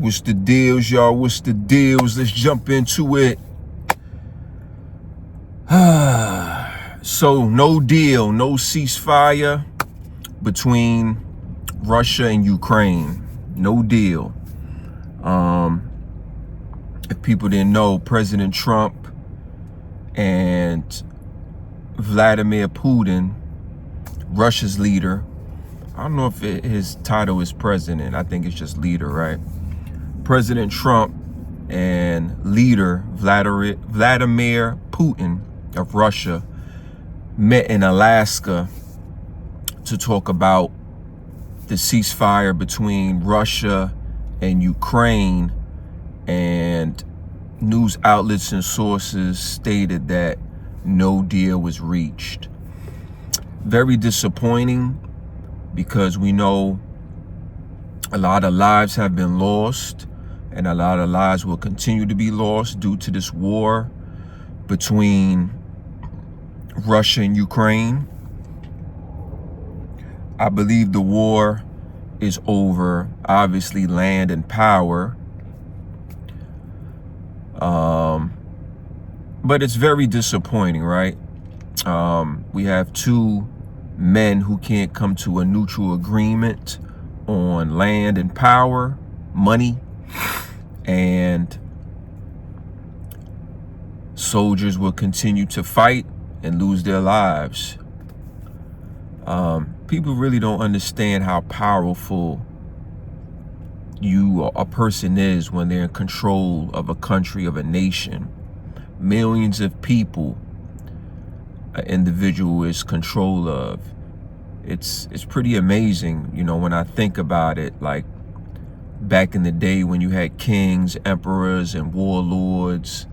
What's the deals, y'all? What's the deals? Let's jump into it. So, no deal, no ceasefire between Russia and Ukraine. No deal. If people didn't know, President Trump and Vladimir Putin, Russia's leader, I don't know if his title is president. I think it's just leader, right? President Trump and leader Vladimir Putin of Russia met in Alaska to talk about the ceasefire between Russia and Ukraine, and news outlets and sources stated that no deal was reached. Very disappointing, because we know a lot of lives have been lost, and a lot of lives will continue to be lost due to this war between Russia and Ukraine. I believe the war is over, obviously, land and power. But it's very disappointing, right? We have two men who can't come to a neutral agreement on land and power, money, and soldiers will continue to fight and lose their lives. People really don't understand how powerful a person is when they're in control of a country, of a nation. Millions of people an individual is control of. It's pretty amazing, you know, when I think about it. Like back in the day when you had kings, emperors, and warlords,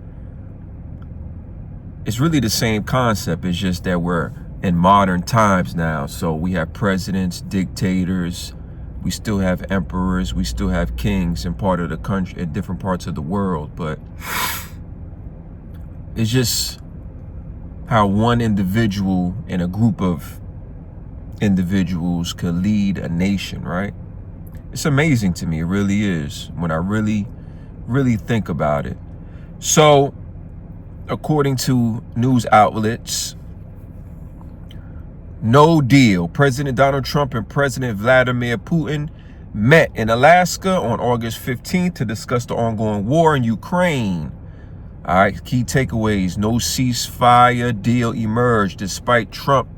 it's really the same concept. It's just that we're in modern times now. So we have presidents, dictators, we still have emperors, we still have kings in part of the country, in different parts of the world. But it's just how one individual and a group of individuals could lead a nation, right? It's amazing to me. It really is, when I really think about it. So, according to news outlets, no deal. President Donald Trump and President Vladimir Putin met in Alaska on August 15th to discuss the ongoing war in Ukraine. All right, key takeaways. No ceasefire deal emerged despite Trump's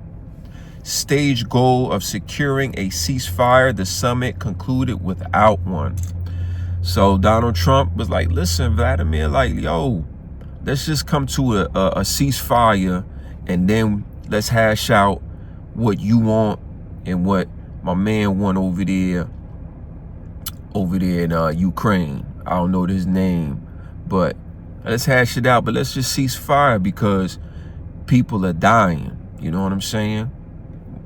staged goal of securing a ceasefire. The summit concluded without one. So Donald Trump was like, listen, Vladimir, like, yo, let's just come to a ceasefire, and then let's hash out what you want and what my man want over there in Ukraine. I don't know his name, but let's hash it out. But let's just cease fire, because people are dying. You know what I'm saying?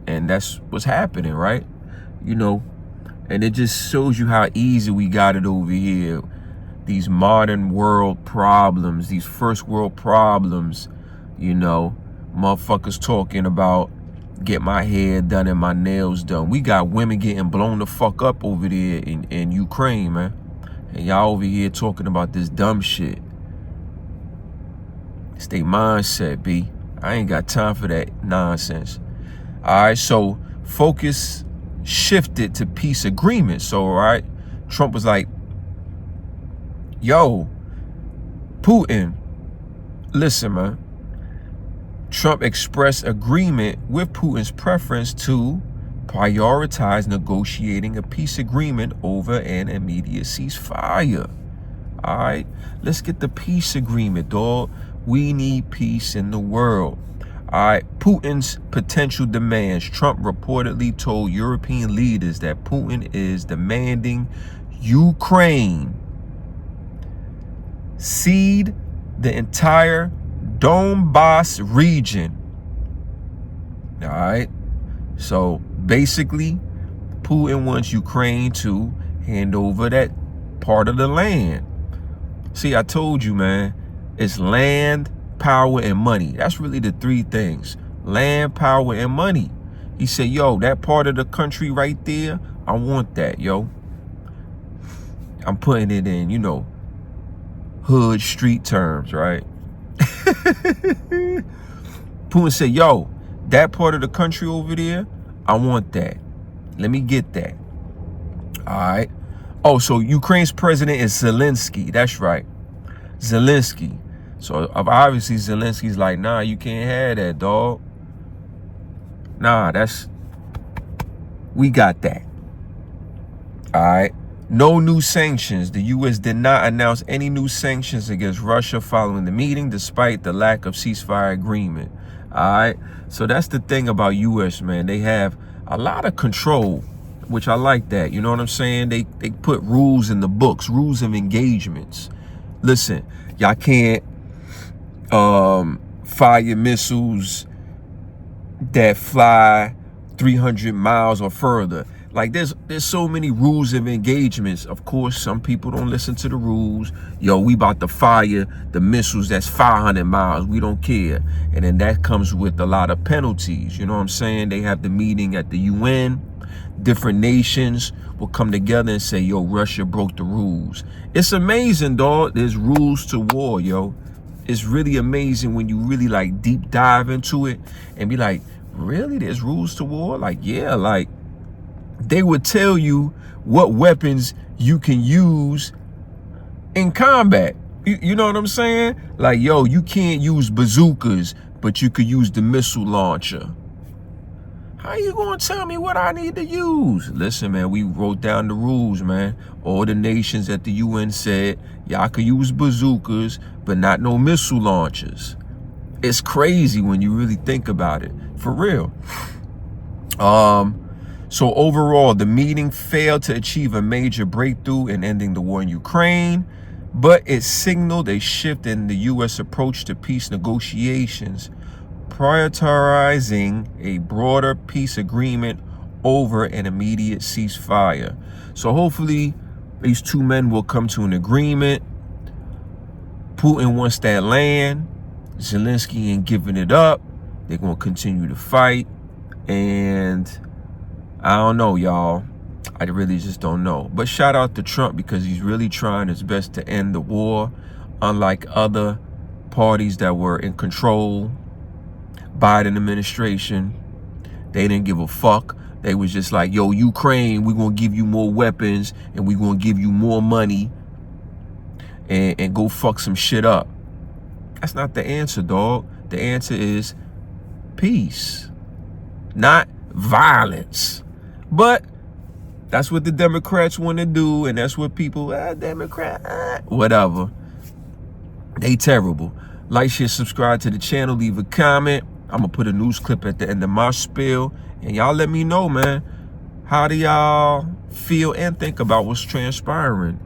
And that's what's happening, right? You know, and it just shows you how easy we got it over here. These modern world problems, these first world problems, you know, motherfuckers talking about get my hair done and my nails done. We got women getting blown the fuck up over there in Ukraine, man. And y'all over here talking about this dumb shit. It's their mindset, B. I ain't got time for that nonsense. All right, so focus shifted to peace agreement. So, all right, Trump was like, yo, Putin, listen, man. Trump expressed agreement with Putin's preference to prioritize negotiating a peace agreement over an immediate ceasefire. All right, let's get the peace agreement, dog. We need peace in the world. All right, Putin's potential demands. Trump reportedly told European leaders that Putin is demanding Ukraine cede the entire Donbass region. All right, so basically, Putin wants Ukraine to hand over that part of the land. See, I told you, man, it's land, power, and money. That's really the three things: land, power, and money. He said, yo, that part of the country right there, I want that, yo. I'm putting it in, you know, hood street terms, right? Putin said, yo, that part of the country over there, I want that. Let me get that. All right. Oh, so Ukraine's president is Zelenskyy. That's right. Zelenskyy. So obviously Zelensky's like, nah, you can't have that, dog. Nah, we got that. All right. No new sanctions. The U.S. did not announce any new sanctions against Russia following the meeting, despite the lack of ceasefire agreement. All right. So that's the thing about U.S., man. They have a lot of control, which I like that. You know what I'm saying? They put rules in the books, rules of engagements. Listen, y'all can't fire missiles that fly 300 miles or further. Like there's so many rules of engagements. Of course, some people don't listen to the rules. Yo, we about to fire the missiles that's 500 miles. We don't care. And then that comes with a lot of penalties. You know what I'm saying? They have the meeting at the UN. Different nations will come together and say, yo, Russia broke the rules. It's amazing, dog. There's rules to war, yo. It's really amazing when you really like deep dive into it and be like, really? There's rules to war? Like, yeah, like they would tell you what weapons you can use in combat. You know what I'm saying? Like, yo, you can't use bazookas, but you could use the missile launcher. How you gonna tell me what I need to use? Listen, man, we wrote down the rules, man. All the nations at the UN said, y'all could use bazookas, but not no missile launchers. It's crazy when you really think about it, for real. So overall, the meeting failed to achieve a major breakthrough in ending the war in Ukraine, but it signaled a shift in the U.S. approach to peace negotiations, prioritizing a broader peace agreement over an immediate ceasefire. So hopefully these two men will come to an agreement. Putin wants that land. Zelenskyy ain't giving it up. They're going to continue to fight. And I don't know, y'all. I really just don't know. But shout out to Trump because he's really trying his best to end the war. Unlike other parties that were in control, Biden administration, they didn't give a fuck. They was just like, yo, Ukraine, we're going to give you more weapons and we're going to give you more money and go fuck some shit up. That's not the answer, dog. The answer is peace, not violence. But that's what the Democrats want to do, and that's what people, Democrat, whatever. They terrible. Like, share, subscribe to the channel, leave a comment. I'm going to put a news clip at the end of my spiel, and y'all let me know, man. How do y'all feel and think about what's transpiring?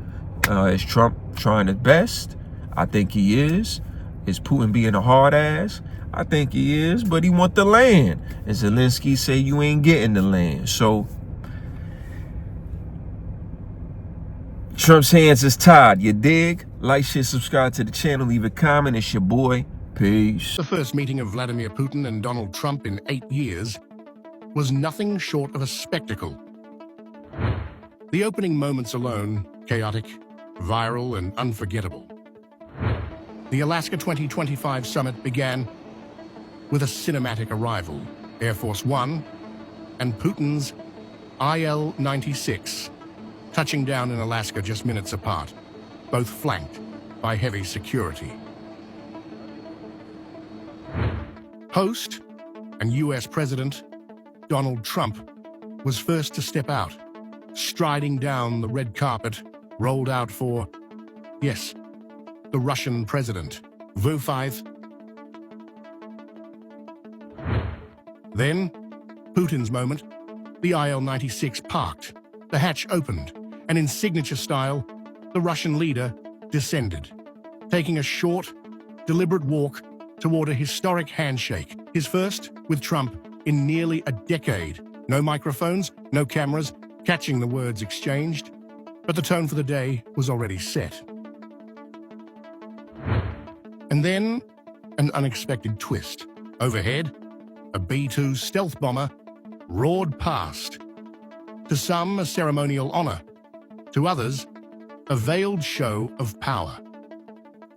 Is Trump trying his best? I think he is. Is Putin being a hard ass? I think he is, but he want the land. And Zelenskyy say you ain't getting the land. So Trump's hands is tied. You dig? Like, share, subscribe to the channel, leave a comment. It's your boy. Peace. The first meeting of Vladimir Putin and Donald Trump in 8 years was nothing short of a spectacle. The opening moments alone, chaotic, viral, and unforgettable. The Alaska 2025 summit began with a cinematic arrival, Air Force One and Putin's IL-96, touching down in Alaska just minutes apart, both flanked by heavy security. Host and U.S. President Donald Trump was first to step out, striding down the red carpet rolled out for, yes, the Russian president, Volodymyr. Then, Putin's moment, the IL-96 parked, the hatch opened, and in signature style, the Russian leader descended, taking a short, deliberate walk toward a historic handshake, his first with Trump in nearly a decade. No microphones, no cameras, catching the words exchanged, but the tone for the day was already set. And then, an unexpected twist. Overhead, a B-2 stealth bomber roared past. To some, a ceremonial honor. To others, a veiled show of power.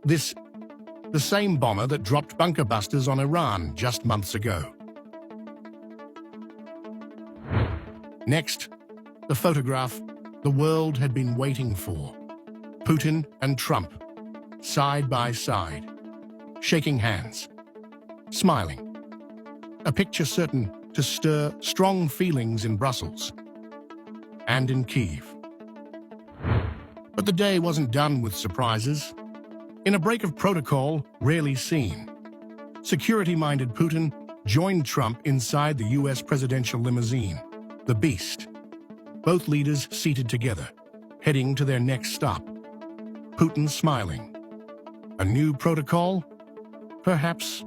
This, the same bomber that dropped bunker busters on Iran just months ago. Next, the photograph the world had been waiting for. Putin and Trump, side by side, shaking hands, smiling. A picture certain to stir strong feelings in Brussels and in Kyiv. But the day wasn't done with surprises. In a break of protocol rarely seen, security-minded Putin joined Trump inside the US presidential limousine, the Beast. Both leaders seated together, heading to their next stop. Putin smiling. A new protocol? Perhaps